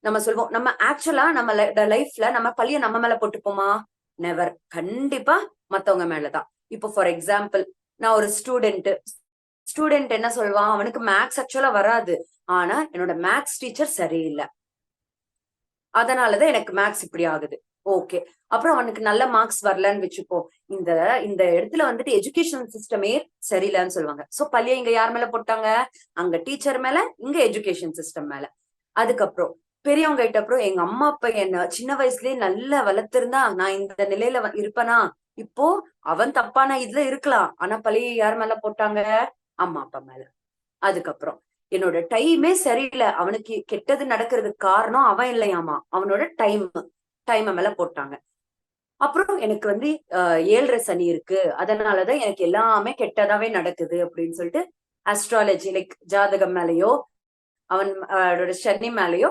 நம்ம சொல்வோம் நம்ம ஆக்சுவலா நம்ம லைஃப்ல நம்ம பழிய நம்ம மேல போட்டுப்போமா? நெவர். கண்டிப்பா மத்தவங்க மேலதான். இப்போ ஃபார் எக்ஸாம்பிள், நான் ஒரு ஸ்டூடெண்ட் என்ன சொல்வான், அவனுக்கு மேக்ஸ் ஆக்சுவலா வராது. ஆனா என்னோட மேக்ஸ் டீச்சர் சரியில்லை, அதனாலதான் எனக்கு மேக்ஸ் இப்படி ஆகுது. ஓகே. அப்புறம் அவனுக்கு நல்ல மார்க்ஸ் வரலன்னு வச்சுப்போம். இந்த இந்த இடத்துல வந்துட்டு எஜுகேஷன் சிஸ்டமே சரியில்லைன்னு சொல்லுவாங்க. சோ பழிய இங்க யார் மேல போட்டாங்க? அங்க டீச்சர் மேல, இங்க எஜுகேஷன் சிஸ்டம் மேல. அதுக்கப்புறம் பெரியவங்க கிட்ட அப்புறம் எங்க அம்மா அப்பா என்ன சின்ன வயசுலயே நல்லா வளர்த்திருந்தா நான் இந்த நிலையில இருப்பேனா? இப்போ அவன் தப்பான இதுல இருக்கலாம். ஆனா பழிய யார் மேல போட்டாங்க? அம்மா அப்பா மேல. அதுக்கப்புறம் என்னோட டைமே சரியில்ல, அவனுக்கு கெட்டது நடக்கிறதுக்கு காரணம் அவன் இல்லையாமா, அவனோட டைம் மேல போட்டாங்க. அப்புறம் எனக்கு வந்து 7.5 சனி இருக்கு, அதனாலதான் எனக்கு எல்லாமே கெட்டதாவே நடக்குது அப்படின்னு சொல்லிட்டு அஸ்ட்ராலஜி லைக் ஜாதகம் மேலயோ அவனோட சனி மேலயோ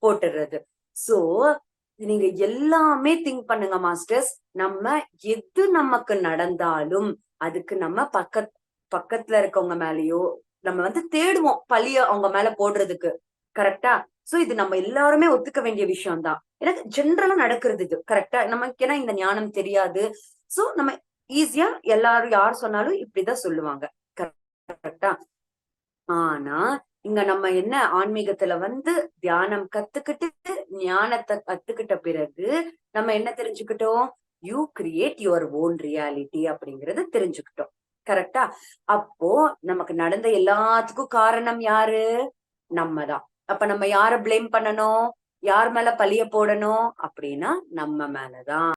போட்டுடுறது. சோ நீங்க எல்லாமே திங்க் பண்ணுங்க மாஸ்டர்ஸ். நம்ம எது நமக்கு நடந்தாலும் அதுக்கு நம்ம பக்கத்துல இருக்கவங்க மேலயோ நம்ம வந்து தேடுவோம் பழிய அவங்க மேல போடுறதுக்கு. கரெக்டா? சோ இது நம்ம எல்லாருமே ஒத்துக்க வேண்டிய விஷயம் தான். எனக்கு ஜென்ரலா நடக்கிறது இது. கரெக்டா? நமக்கு ஏன்னா இந்த ஞானம் தெரியாது. சோ நம்ம ஈஸியா எல்லாரும் யார் சொன்னாலும் இப்படிதான் சொல்லுவாங்க. கரெக்டா? ஆனா இங்க நம்ம என்ன ஆன்மீகத்துல வந்து தியானம் கத்துக்கிட்டு ஞானத்தை கத்துக்கிட்ட பிறகு நம்ம என்ன தெரிஞ்சுக்கிட்டோம்? You create your own reality அப்படிங்கறது தெரிஞ்சுக்கிட்டோம். கரெக்டா? அப்போ நமக்கு நடந்த எல்லாத்துக்கும் காரணம் யாரு? நம்மதான். அப்ப நம்ம யார பிளேம் பண்ணணும்? யார் மேல பழிய போடணும் அப்படின்னா நம்ம மேலதான்.